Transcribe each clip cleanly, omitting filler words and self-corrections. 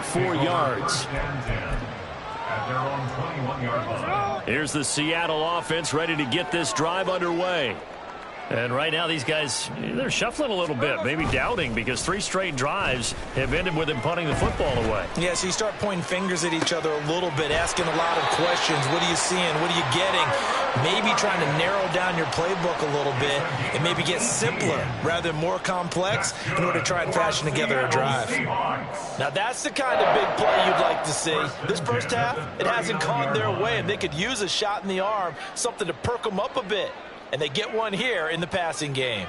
for 4 yards. Here's the Seattle offense ready to get this drive underway. And right now these guys, they're shuffling a little bit, maybe doubting, because 3 straight drives have ended with them punting the football away. Yeah, so you start pointing fingers at each other a little bit, asking a lot of questions. What are you seeing? What are you getting? Maybe trying to narrow down your playbook a little bit and maybe get simpler rather than more complex in order to try and fashion together a drive. Now that's the kind of big play you'd like to see. This first half, it hasn't gone their way, and they could use a shot in the arm, something to perk them up a bit. And they get one here in the passing game.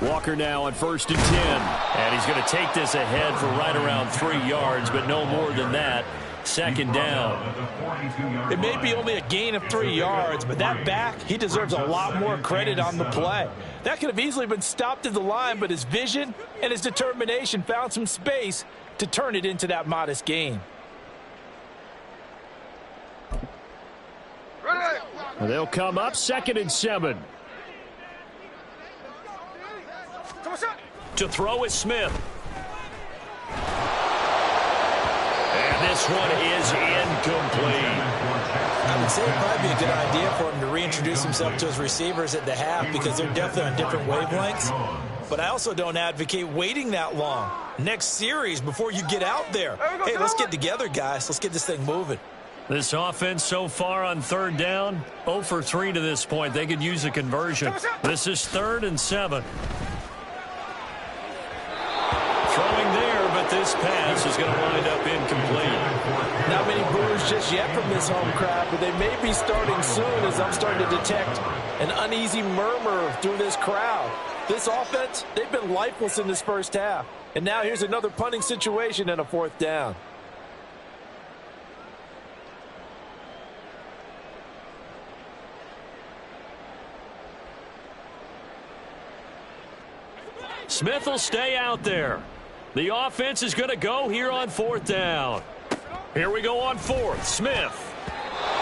Walker now on 1st and 10. And he's going to take this ahead for right around 3 yards, but no more than that. 2nd down. It may be only a gain of 3 yards, but that back, he deserves a lot more credit on the play. That could have easily been stopped at the line, but his vision and his determination found some space to turn it into that modest gain. They'll come up 2nd and 7. To throw is Smith. And this one is incomplete. I would say it'd probably be a good idea for him to reintroduce himself to his receivers at the half, because they're definitely on different wavelengths. But I also don't advocate waiting that long. Next series before you get out there. Hey, let's get together, guys. Let's get this thing moving. This offense so far on 3rd down, 0 for 3 to this point. They could use a conversion. This is 3rd and 7. Throwing there, but this pass is going to wind up incomplete. Not many boos just yet from this home crowd, but they may be starting soon, as I'm starting to detect an uneasy murmur through this crowd. This offense, they've been lifeless in this first half. And now here's another punting situation and a 4th down. Smith will stay out there. The offense is going to go here on 4th down. Here we go on 4th. Smith.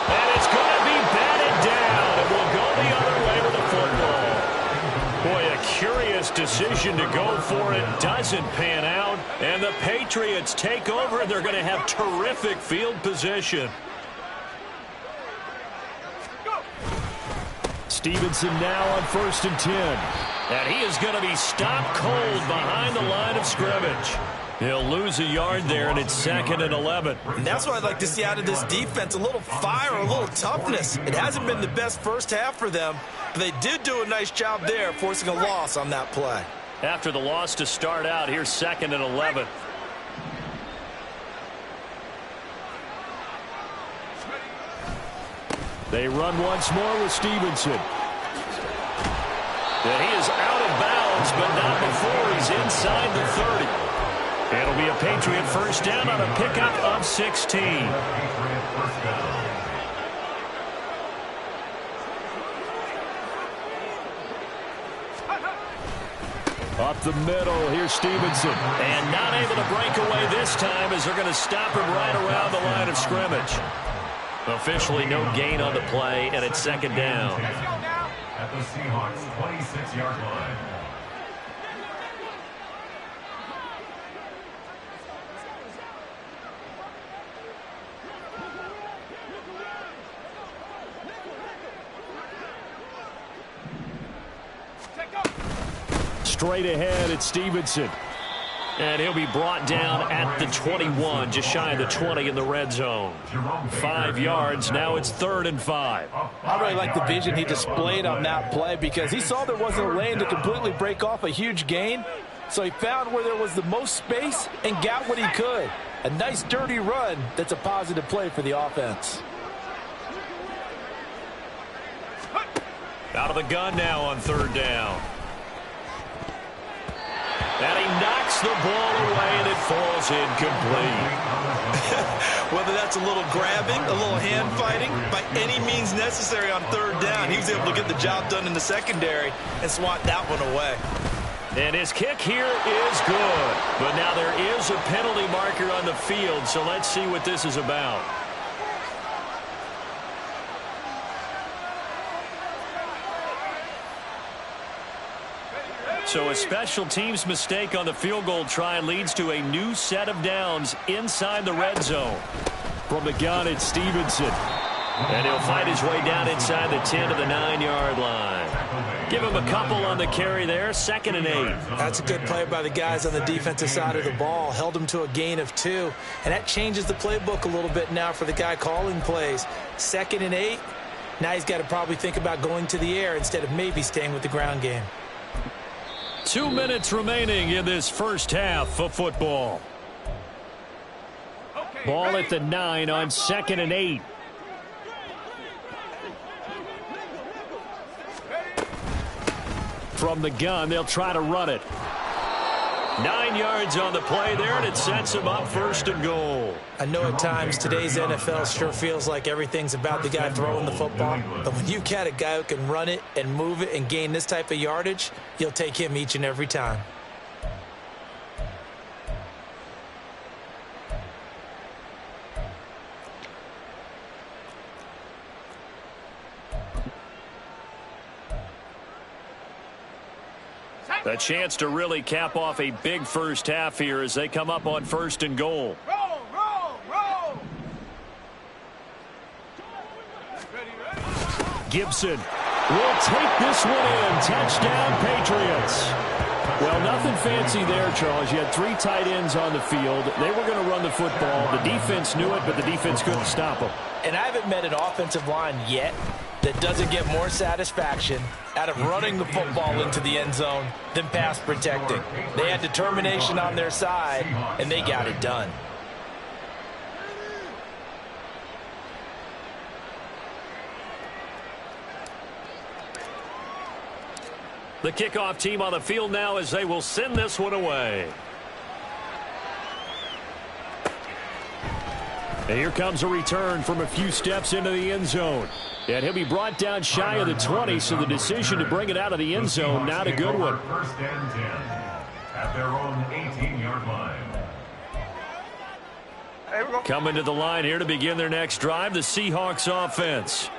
And it's going to be batted down. It will go the other way with the football. Boy, a curious decision to go for it. Doesn't pan out. And the Patriots take over, and they're going to have terrific field position. Stevenson now on 1st and 10. And he is going to be stopped cold behind the line of scrimmage. He'll lose a yard there, and it's 2nd and 11. And that's what I'd like to see out of this defense, a little fire, a little toughness. It hasn't been the best first half for them, but they did do a nice job there, forcing a loss on that play. After the loss to start out, here's 2nd and 11. They run once more with Stevenson. And he is out of bounds, but not before he's inside the 30. It'll be a Patriot first down on a pickup of 16. Up the middle, here's Stevenson. And not able to break away this time, as they're going to stop him right around the line of scrimmage. Officially no gain on the play, and it's 2nd down. At the Seahawks 26-yard line. Straight ahead, it's Stevenson. And he'll be brought down at the 21, just shy of the 20 in the red zone. 5 yards, now it's 3rd and 5. I really like the vision he displayed on that play, because he saw there wasn't a lane to completely break off a huge gain. So he found where there was the most space and got what he could. A nice dirty run that's a positive play for the offense. Out of the gun now on 3rd down. And he knocks the ball away, and it falls incomplete. Whether that's a little grabbing, a little hand fighting, by any means necessary on 3rd down, he was able to get the job done in the secondary and swat that one away. And his kick here is good. But now there is a penalty marker on the field, so let's see what this is about. So a special teams mistake on the field goal try leads to a new set of downs inside the red zone. From the gun, it's Stevenson. And he'll fight his way down inside the 10 to the 9-yard line. Give him a couple on the carry there, 2nd and 8. That's a good play by the guys on the defensive side of the ball. Held him to a gain of 2. And that changes the playbook a little bit now for the guy calling plays. 2nd and 8. Now he's got to probably think about going to the air instead of maybe staying with the ground game. 2 minutes remaining in this first half of football. Ball at the 9 on 2nd and 8. From the gun, they'll try to run it. 9 yards on the play there, and it sets him up 1st and goal. I know at times today's NFL sure feels like everything's about the guy throwing the football. But when you got a guy who can run it and move it and gain this type of yardage, you'll take him each and every time. A chance to really cap off a big first half here as they come up on 1st and goal. Gibson will take this one in. Touchdown, Patriots. Well, nothing fancy there, Charles. You had 3 tight ends on the field. They were going to run the football. The defense knew it, but the defense couldn't stop them. And I haven't met an offensive line yet that doesn't get more satisfaction out of running the football into the end zone than pass protecting. They had determination on their side, and they got it done. The kickoff team on the field now as they will send this one away. And here comes a return from a few steps into the end zone. And he'll be brought down shy of the 20, so the decision to bring it out of the end zone, not a good one. 1st and 10 at their own 18-yard line. Coming to the line here to begin their next drive, the Seahawks offense.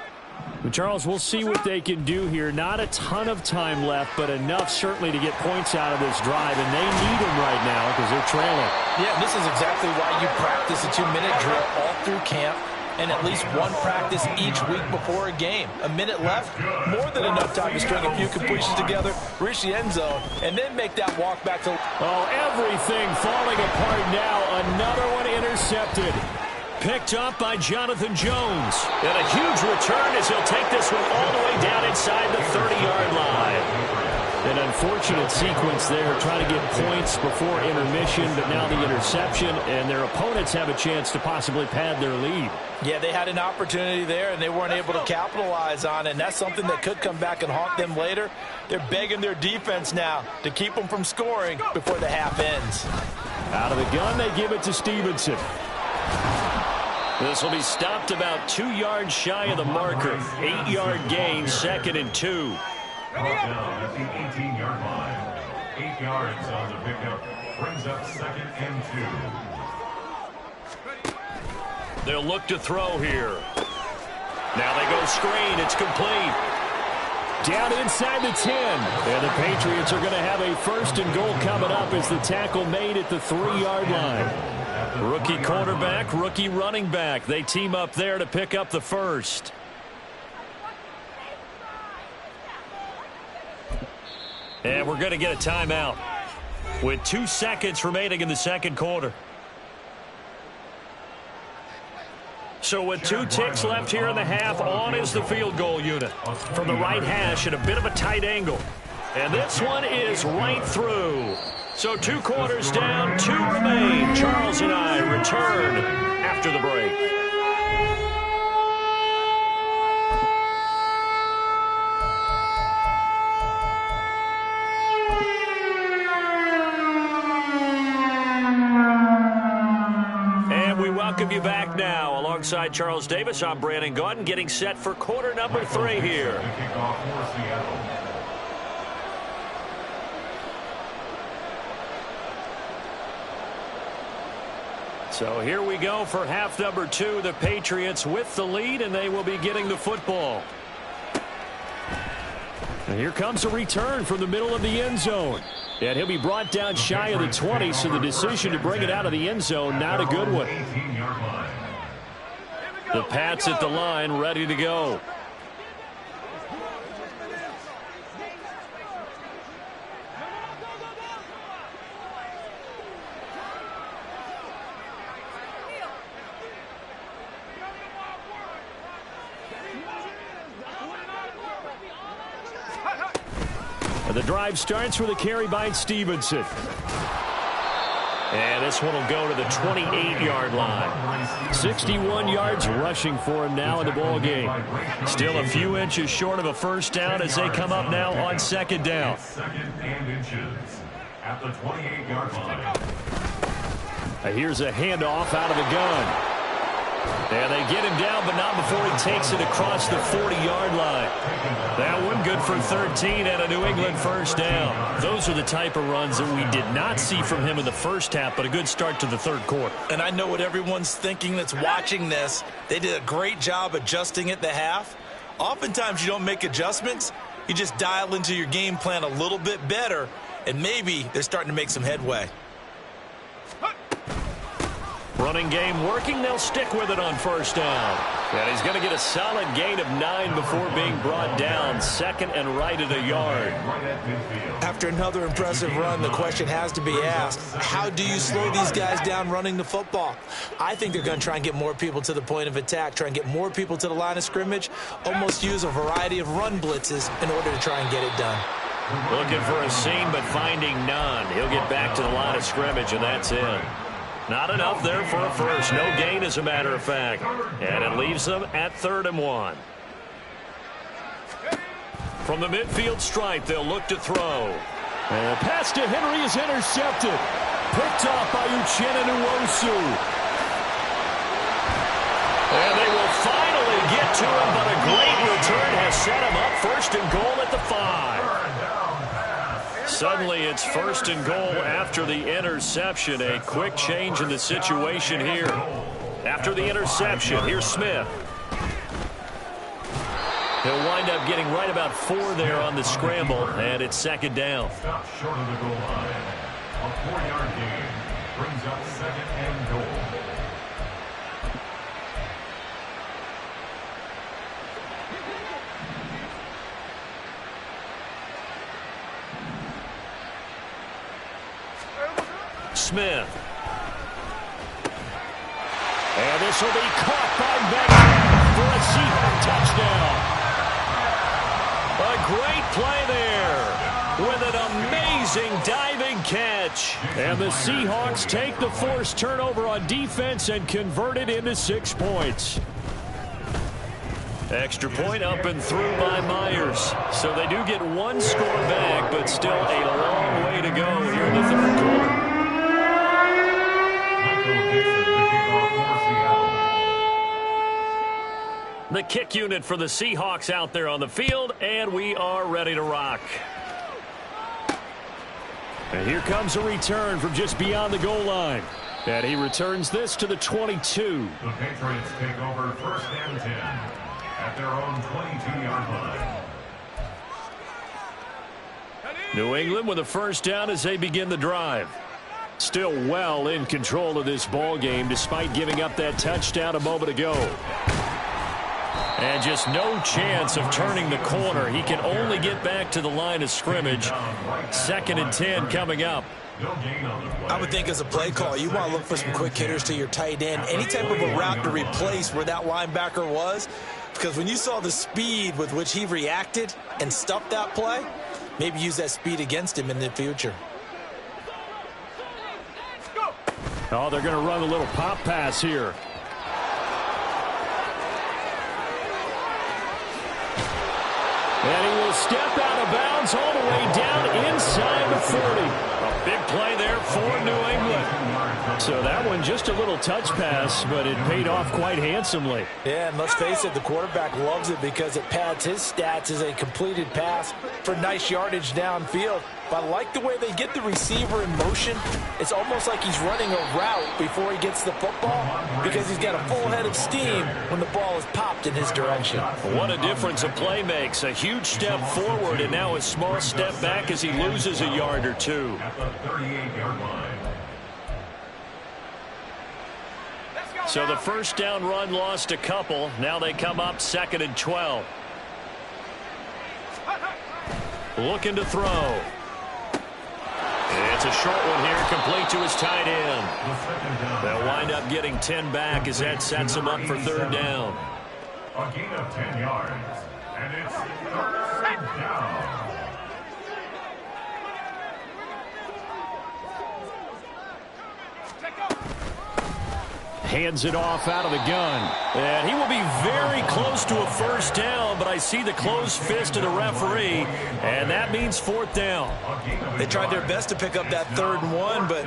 But Charles, we'll see what they can do here. Not a ton of time left, but enough certainly to get points out of this drive, and they need them right now because they're trailing. Yeah, this is exactly why you practice a 2-minute drill all through camp and at least one practice each week before a game. A minute left, more than enough time to string a few completions together, reach the end zone, and then make that walk back to... Oh, everything falling apart now. Another one intercepted. Picked up by Jonathan Jones. And a huge return as he'll take this one all the way down inside the 30-yard line. An unfortunate sequence there, trying to get points before intermission, but now the interception, and their opponents have a chance to possibly pad their lead. Yeah, they had an opportunity there, and they weren't able to capitalize on it, and that's something that could come back and haunt them later. They're begging their defense now to keep them from scoring before the half ends. Out of the gun, they give it to Stevenson. This will be stopped about 2 yards shy of the marker. 8-yard gain, 2nd and 2. Brought down at the 18-yard line. 8 yards on the pickup. Brings up 2nd and 2. They'll look to throw here. Now they go screen. It's complete. Down inside the 10. And the Patriots are going to have a 1st and goal coming up as the tackle made at the 3-yard line. Rookie quarterback, rookie running back. They team up there to pick up the 1st. And we're going to get a timeout with 2 seconds remaining in the second quarter. So with 2 ticks left here in the half, on is the field goal unit. From the right hash at a bit of a tight angle. And this one is right through. So 2 quarters down, 2 remain. Charles and I return after the break. And we welcome you back now. Alongside Charles Davis, I'm Brandon Gaudin, getting set for quarter number 3 here. The kickoff for Seattle. So here we go for half number 2. The Patriots with the lead, and they will be getting the football. And here comes a return from the middle of the end zone. And he'll be brought down shy of the 20, so the decision to bring it out of the end zone, not a good one. The Pats at the line, ready to go. The drive starts with a carry by Stevenson. And this one will go to the 28-yard line. 61 yards rushing for him now in the ball game. Still a few inches short of a first down as they come up now on second down. Second and inches at the 28-yard line. Here's a handoff out of the gun. And they get him down, but not before he takes it across the 40-yard line. That one good for 13 and a New England first down. Those are the type of runs that we did not see from him in the first half, but a good start to the third quarter. And I know what everyone's thinking that's watching this. They did a great job adjusting at the half. Oftentimes you don't make adjustments. You just dial into your game plan a little bit better, and maybe they're starting to make some headway. Running game working. They'll stick with it on first down. And he's going to get a solid gain of 9 before being brought down. Second and right at a yard. After another impressive run, the question has to be asked, how do you slow these guys down running the football? I think they're going to try and get more people to the point of attack, try and get more people to the line of scrimmage, almost use a variety of run blitzes in order to try and get it done. Looking for a seam, but finding none. He'll get back to the line of scrimmage, and that's it. Not enough there for a first. No gain, as a matter of fact. And it leaves them at 3rd and 1. From the midfield stripe, they'll look to throw. And the pass to Henry is intercepted. Picked off by Uchenna Nwosu. And they will finally get to him, but a great return has set him up 1st and goal at the 5. Suddenly it's 1st and goal after the interception. A quick change in the situation here. After the interception, here's Smith. He'll wind up getting right about 4 there on the scramble, and it's 2nd down. Stop short of the goal line. A 4-yard gain brings up 2nd and goal. Smith. And this will be caught by Metcalf for a Seahawk touchdown. A great play there with an amazing diving catch. And the Seahawks take the forced turnover on defense and convert it into 6 points. Extra point up and through by Myers. So they do get 1 score back, but still a long way to go here in the third quarter. The kick unit for the Seahawks out there on the field, and we are ready to rock. And here comes a return from just beyond the goal line. And he returns this to the 22. The Patriots take over 1st and 10 at their own 22-yard line. New England with a first down as they begin the drive. Still well in control of this ball game despite giving up that touchdown a moment ago. And just no chance of turning the corner. He can only get back to the line of scrimmage. 2nd and 10 coming up. I would think as a play call, you want to look for some quick hitters to your tight end. Any type of a route to replace where that linebacker was. Because when you saw the speed with which he reacted and stuffed that play, maybe use that speed against him in the future. Oh, they're going to run a little pop pass here. And he will step out of bounds all the way down inside the 40. A big play there for New England. So that one just a little touch pass, but it paid off quite handsomely. Yeah, and let's face it, the quarterback loves it because it pads his stats as a completed pass for nice yardage downfield. But I like the way they get the receiver in motion. It's almost like he's running a route before he gets the football because he's got a full head of steam when the ball is popped in his direction. What a difference a play makes. A huge step forward and now a small step back as he loses a yard or two. At the 38-yard line. So the first down run lost a couple. Now they come up 2nd and 12. Looking to throw. It's a short one here, complete to his tight end. They'll wind up getting 10 back as that sets them up for 3rd down. A gain of 10 yards. And it's 3rd down. Hands it off out of the gun. And he will be very close to a first down, but I see the closed fist of the referee, and that means 4th down. They tried their best to pick up that 3rd and 1, but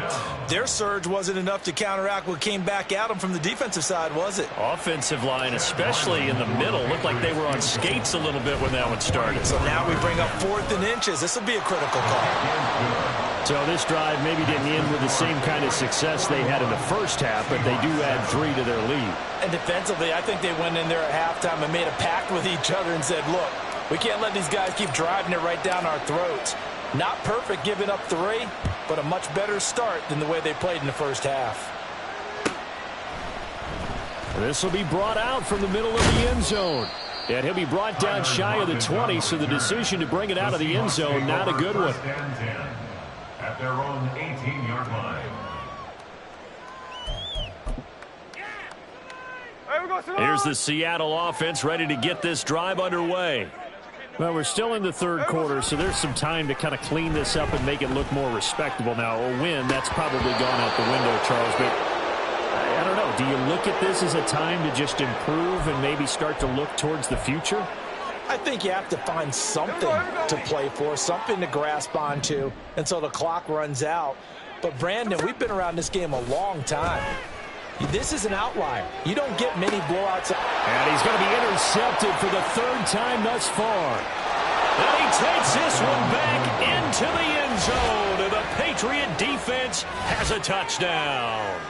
their surge wasn't enough to counteract what came back at them from the defensive side, was it? Offensive line, especially in the middle, looked like they were on skates a little bit when that one started. So now we bring up 4th and inches. This will be a critical call. So this drive maybe didn't end with the same kind of success they had in the first half, but they do add 3 to their lead. And defensively, I think they went in there at halftime and made a pact with each other and said, look, we can't let these guys keep driving it right down our throats. Not perfect giving up 3, but a much better start than the way they played in the first half. This will be brought out from the middle of the end zone. And he'll be brought down shy of the 20, so the decision to bring it out of the end zone, not a good one. At their own 18-yard line. Here's the Seattle offense ready to get this drive underway. Well, we're still in the 3rd quarter, so there's some time to kind of clean this up and make it look more respectable. Now, a win, that's probably gone out the window, Charles, but I don't know. Do you look at this as a time to just improve and maybe start to look towards the future? I think you have to find something to play for, something to grasp onto until the clock runs out. But, Brandon, we've been around this game a long time. This is an outlier. You don't get many blowouts. And he's going to be intercepted for the 3rd time thus far. And he takes this one back into the end zone. And the Patriot defense has a touchdown.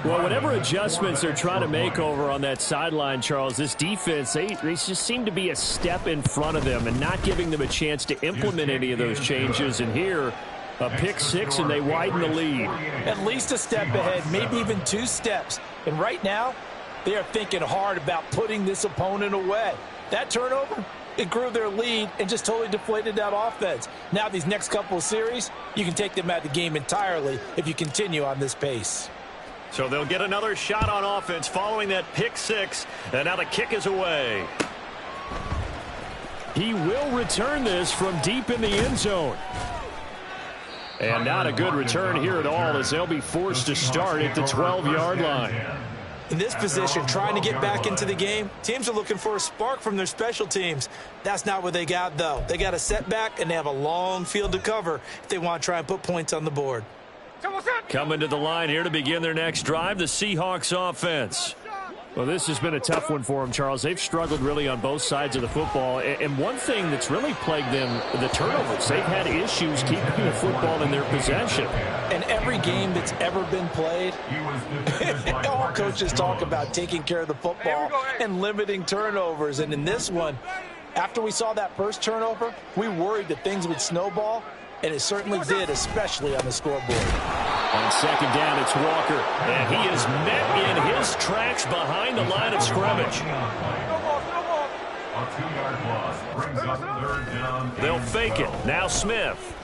Well, whatever adjustments they're trying to make over on that sideline, Charles, this defense, they just seem to be a step in front of them and not giving them a chance to implement any of those changes. And here, a pick 6, and they widen the lead. At least a step ahead, maybe even 2 steps. And right now, they are thinking hard about putting this opponent away. That turnover, it grew their lead and just totally deflated that offense. Now these next couple of series, you can take them out of the game entirely if you continue on this pace. So they'll get another shot on offense following that pick 6, and now the kick is away. He will return this from deep in the end zone. And not a good return here at all as they'll be forced to start at the 12-yard line. In this position, trying to get back into the game, teams are looking for a spark from their special teams. That's not what they got, though. They got a setback, and they have a long field to cover if they want to try and put points on the board. Coming to the line here to begin their next drive, the Seahawks offense. Well, this has been a tough one for them, Charles. They've struggled really on both sides of the football. And one thing that's really plagued them, the turnovers. They've had issues keeping the football in their possession. And every game that's ever been played, all coaches talk about taking care of the football and limiting turnovers. And in this one, after we saw that first turnover, we worried that things would snowball. And it certainly did, especially on the scoreboard. On 2nd down, it's Walker. And he is met in his tracks behind the line of scrimmage. A 2-yard loss brings up 3rd down. They'll fake it. Now Smith.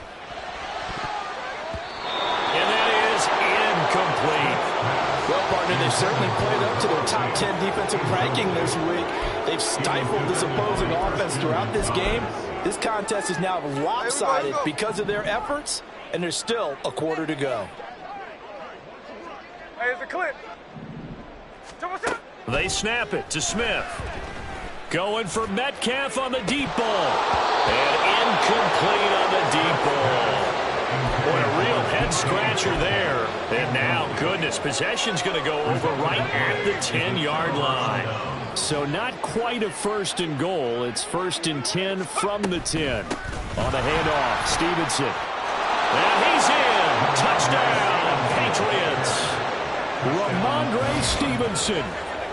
And that is incomplete. Well, partner, they've certainly played up to their top 10 defensive ranking this week. They've stifled this opposing offense throughout this game. This contest is now lopsided because of their efforts, and there's still a quarter to go. Hey, it's a clip. They snap it to Smith. Going for Metcalf on the deep ball. And incomplete on the deep ball. Boy, a real head head-scratcher there. And now, goodness, possession's going to go over right at the 10-yard line. So not quite a first and goal. It's first and 10 from the 10. On the handoff, Stevenson. And he's in. Touchdown, Patriots. Ramondre Stevenson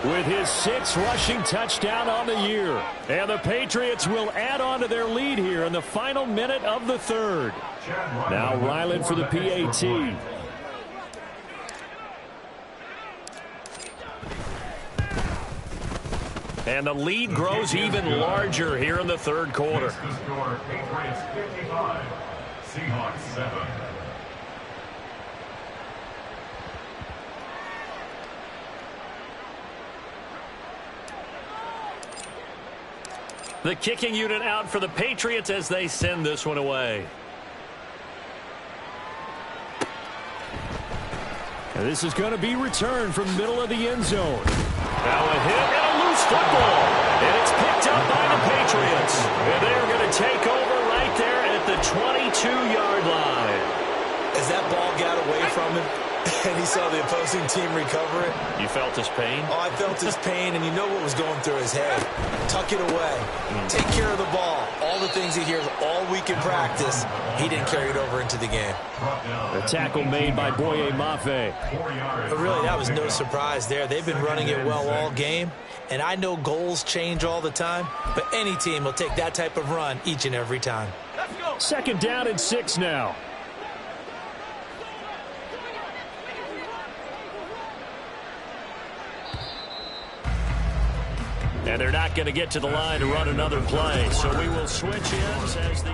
with his 6th rushing touchdown on the year. And the Patriots will add on to their lead here in the final minute of the 3rd. Now Ryland for the PAT. And the lead grows even larger here in the 3rd quarter. Patriots 55, Seahawks 7. The kicking unit out for the Patriots as they send this one away. And this is going to be returned from the middle of the end zone. Now a hit and a loose football. And it's picked up by the Patriots. And they're going to take over right there at the 22-yard line. As that ball got away from him and he saw the opposing team recover it. You felt his pain? Oh, I felt his pain, and you know what was going through his head. Tuck it away. Take care of the ball. All the things he hears all week in practice, he didn't carry it over into the game. The tackle made by Boye Mafe. But really, that was no surprise there. They've been running it well all game, and I know goals change all the time, but any team will take that type of run each and every time. 2nd down and 6 now. And they're not going to get to the line to run another play. So we will switch ends as the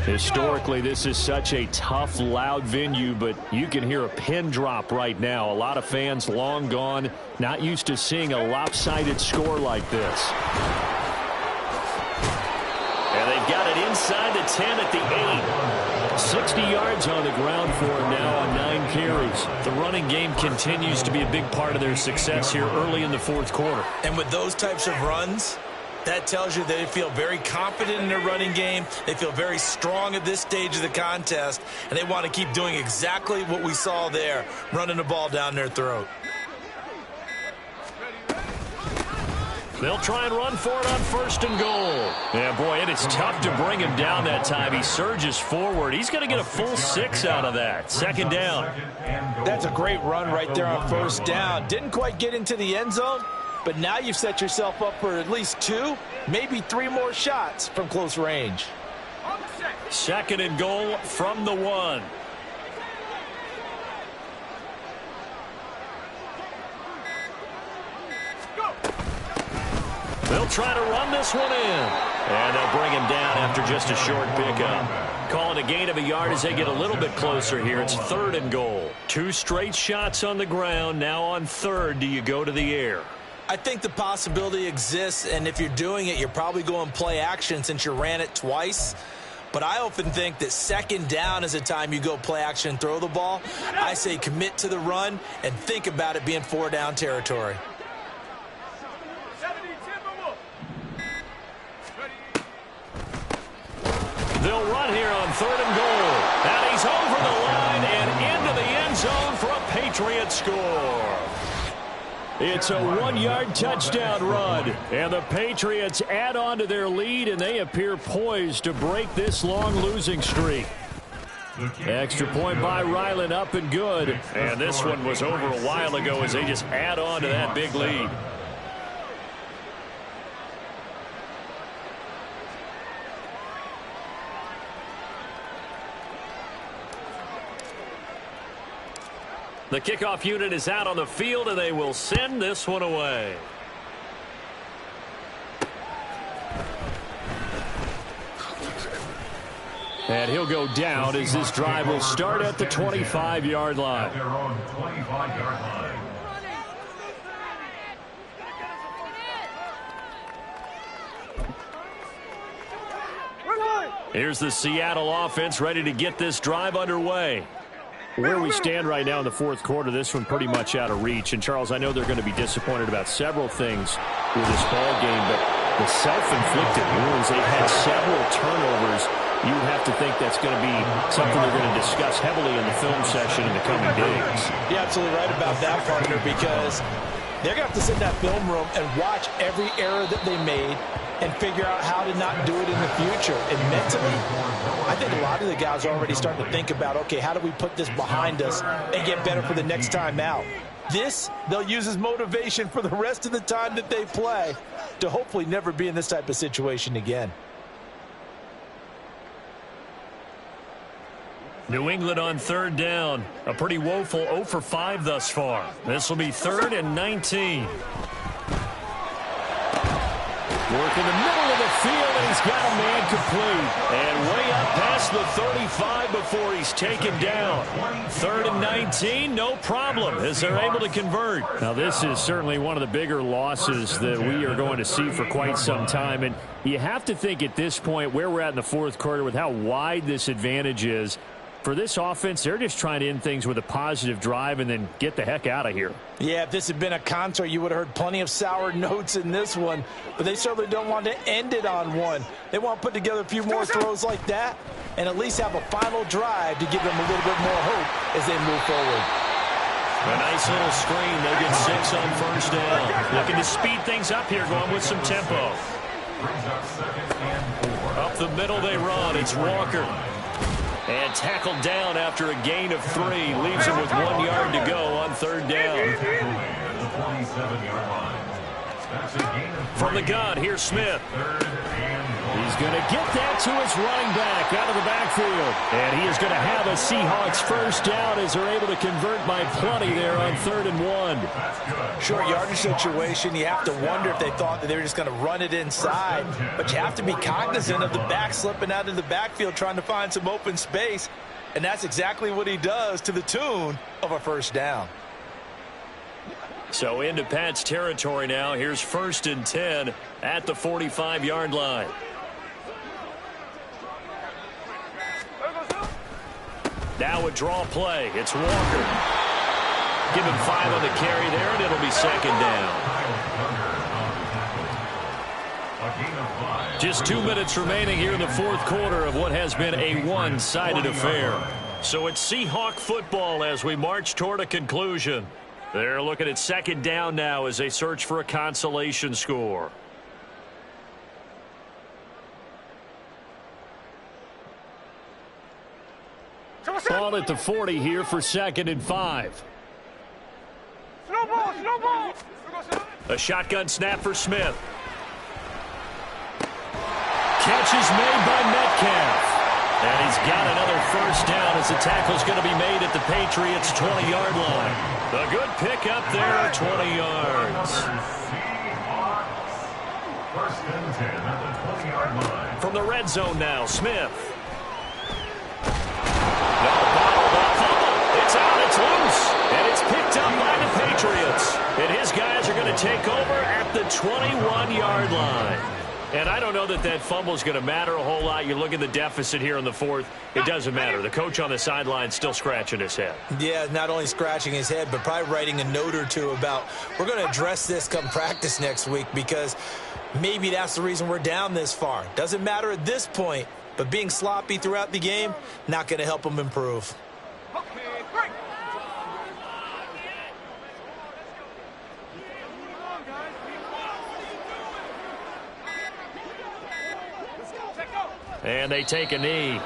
Historically, this is such a tough, loud venue, but you can hear a pin drop right now. A lot of fans long gone, not used to seeing a lopsided score like this. And they've got it inside the 10 at the 8. 60 yards on the ground for him now on 9 carries. The running game continues to be a big part of their success here early in the 4th quarter. And with those types of runs, that tells you they feel very confident in their running game. They feel very strong at this stage of the contest, and they want to keep doing exactly what we saw there, running the ball down their throat. They'll try and run for it on 1st and goal. Yeah, boy, it is tough to bring him down that time. He surges forward. He's going to get a full 6 out of that. 2nd down. That's a great run right there on 1st down. Didn't quite get into the end zone, but now you've set yourself up for at least 2, maybe 3 more shots from close range. 2nd and goal from the 1. They'll try to run this one in. And they'll bring him down after just a short pickup. Calling a gain of a yard as they get a little bit closer here. It's 3rd and goal. 2 straight shots on the ground. Now on 3rd, do you go to the air? I think the possibility exists, and if you're doing it, you're probably going play action since you ran it twice. But I often think that 2nd down is a time you go play action and throw the ball. I say commit to the run and think about it being 4-down territory. They'll run here on 3rd and goal. And he's over the line and into the end zone for a Patriot score. It's a 1-yard touchdown run. And the Patriots add on to their lead, and they appear poised to break this long losing streak. Extra point by Ryland, up and good. And this one was over a while ago as they just add on to that big lead. The kickoff unit is out on the field, and they will send this one away. And he'll go down as this drive will start at the 25-yard line. At their own 25-yard line. Here's the Seattle offense ready to get this drive underway. Where we stand right now in the 4th quarter, this one pretty much out of reach. And, Charles, I know they're going to be disappointed about several things with this ball game, but the self-inflicted wounds, they've had several turnovers you have to think that's going to be something they're going to discuss heavily in the film session in the coming days. You're absolutely right about that, partner, because they're going to have to sit in that film room and watch every error that they made and figure out how to not do it in the future. And mentally, I think a lot of the guys are already starting to think about, okay, how do we put this behind us and get better for the next time out? This, they'll use as motivation for the rest of the time that they play to hopefully never be in this type of situation again. New England on third down. A pretty woeful 0 for 5 thus far. This will be 3rd and 19. Work in the middle of the field, and he's got a man complete. And way up past the 35 before he's taken down. 3rd and 19, no problem, as they're able to convert. Now, this is certainly one of the bigger losses that we are going to see for quite some time. And you have to think at this point, where we're at in the fourth quarter, with how wide this advantage is, for this offense, they're just trying to end things with a positive drive and then get the heck out of here. Yeah, if this had been a concert, you would have heard plenty of sour notes in this one. But they certainly don't want to end it on one. They want to put together a few more throws like that and at least have a final drive to give them a little bit more hope as they move forward. A nice little screen. They get 6 on first down. Looking to speed things up here, going with some tempo. Up the middle they run. It's Walker. And tackled down after a gain of 3. Leaves him with 1 yard to go on third down. From the gun, here's Smith. He's going to get that to his running back out of the backfield. And he is going to have a Seahawks first down as they're able to convert by plenty there on 3rd and 1. Short yardage situation, you have to wonder if they thought that they were just going to run it inside. But you have to be cognizant of the back slipping out of the backfield trying to find some open space. And that's exactly what he does to the tune of a first down. So into Pat's territory now. Here's 1st and 10 at the 45-yard line. Now a draw play. It's Walker. Give him 5 on the carry there, and it'll be 2nd down. Just 2 minutes remaining here in the fourth quarter of what has been a one-sided affair. So it's Seahawk football as we march toward a conclusion. They're looking at 2nd down now as they search for a consolation score. Ball at the 40 here for 2nd and 5. Slow ball. A shotgun snap for Smith. Catch is made by Metcalf. And he's got another first down as the tackle's going to be made at the Patriots' 20-yard line. A good pickup there, 20 yards. 1st and 10 at the 20-yard line. From the red zone now, Smith. It's out, it's loose, and it's picked up by the Patriots. And his guys are going to take over at the 21-yard line. And I don't know that that fumble is going to matter a whole lot. You look at the deficit here in the fourth. It doesn't matter. The coach on the sideline still scratching his head. Yeah, not only scratching his head, but probably writing a note or two about we're going to address this come practice next week because maybe that's the reason we're down this far. Doesn't matter at this point, but being sloppy throughout the game, not going to help them improve. And they take a knee.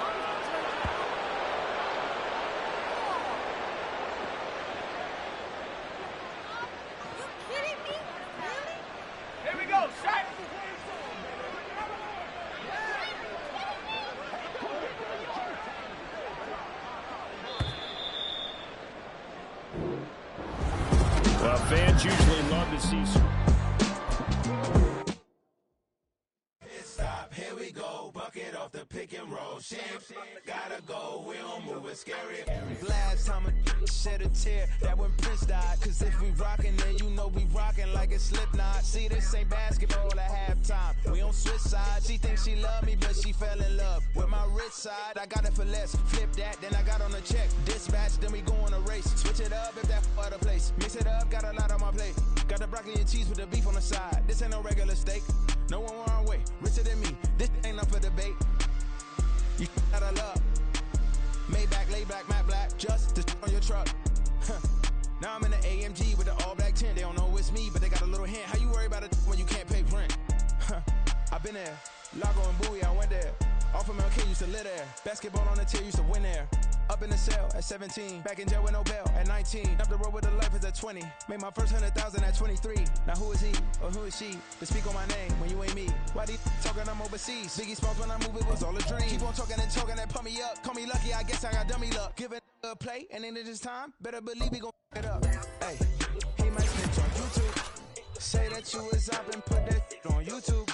Fans usually love to see. Stop, here we go. Bucket off the pick and roll. Champs, gotta go. We don't move it scary. Last time a shed a tear, that when Prince died. Cause if we rockin', then you know we rockin' like a Slipknot. See, this ain't basketball at halftime. We on switch sides. She thinks she love me, but she fell in love with my rich side. I got it for less. Flip that, then I got on a check. Dispatch, then we go on a race. Switch it up if that other place. Mix it up, got a lot on my plate. Got the broccoli and cheese with the beef on the side. This ain't no regular steak. No one wrong way. Richer than me. This ain't up for debate. You out of luck. Maybach, lay back, matte black, just the on your truck. Now I'm in the AMG with the all black tint. They don't know it's me, but they got a little hint. How you worry about it when you can't pay rent? I've been there. Lago and Bowie, I went there. Off of MLK, used to live there. Basketball on the tier, used to win there. Up in the cell at 17. Back in jail with no bail at 19. Up the road with the life is at 20. Made my first 100,000 at 23. Now who is he or who is she to speak on my name when you ain't me? Why they talking I'm overseas? Biggie Smalls when I move, it was all a dream. Keep on talking and talking and pump me up. Call me lucky, I guess I got dummy luck. Give it a play and then it's time. Better believe we gon' it up. Hey, he might snitch on YouTube. Say that you was up and put that on YouTube.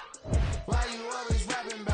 Why you always rapping about